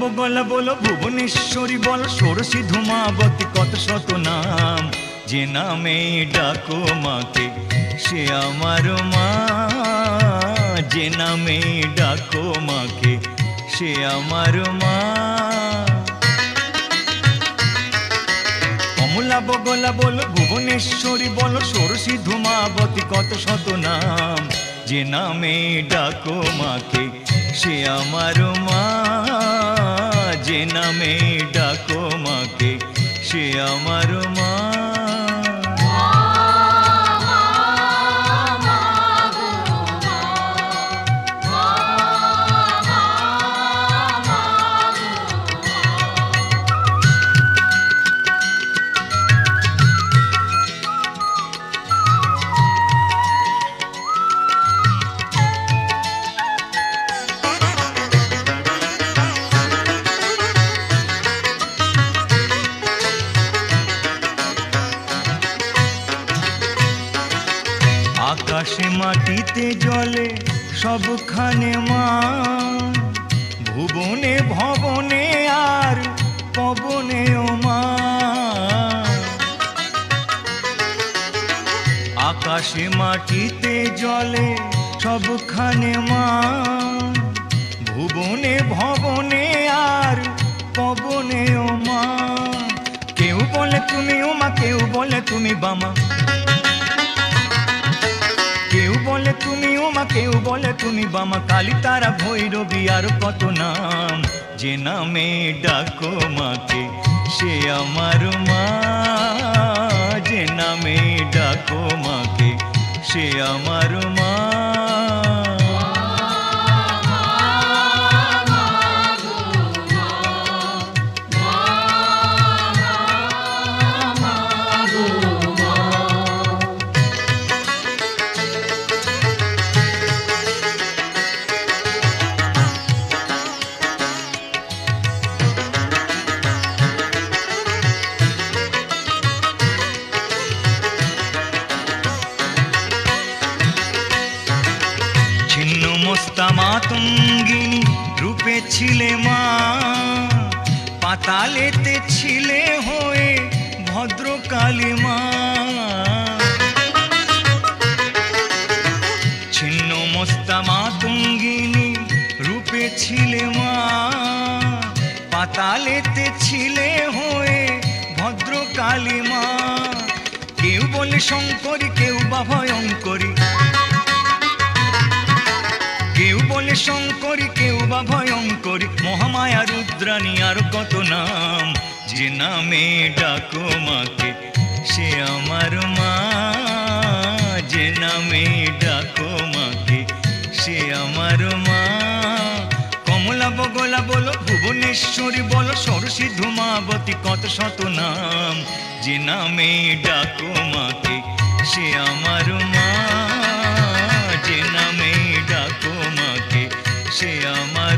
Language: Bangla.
বগলা বলো ভুবনেশ্বরী বল ষোড়শী ধূমাবতী কত শত নাম, যে নামে ডাকো মাকে সে আমার মা, যে নামে ডাকো মাকে সে আমার মা। কমলা বগলা বলো ভুবনেশ্বরী বলো ষোড়শী ধূমাবতী কত শত নাম, যে নামে ডাকো মাকে সে আমার মা, যে নামে ডাকো মাকে সে আমার মা। আকাশে মাটিতে জলে সবখানে মা, ভুবনে ভবনে আর পবনেও মা। আকাশে মাটিতে জলে সবখানে মা, ভুবনে ভবনে আর পবনেও মা। কেউ বলে তুমি ওমা, কেউ বলে তুমি বামা, কেউ বলে তুমি ওমা, কেউ বলে তুমি বামা। কালী তারা ভৈরবী আর কত নাম, যে নামে ডাকো মাকে সে আমার মা, যে নামে ডাকো মাকে সে আমার মা। মস্তা মাতঙ্গিনী রূপে ছিলে মা, পাতালেতে ছিলে হয়ে ভদ্রকালী মা। ছিন্ন মস্তা মাতঙ্গিনী রূপে ছিলে মা, পাতালেতে ছিলে হয়ে ভদ্রকালী মা। কেউ বলে শঙ্করী, কেউ বা ভয়ঙ্করী, কেউ বলে শঙ্করী, কেউ বা ভয়ঙ্করী। মহামায়া রুদ্রাণী আর কত নাম, যে নামে ডাকো মাকে সে আমার মা, যে নামে ডাকো মাকে সে আমার মা। কমলা বগলা বলো ভুবনেশ্বরী বলো ষোড়শী ধূমাবতী কত শত নাম, যে নামে ডাকো মাকে সে আমার মা, যে নামে ডাকো মাকে সে আমার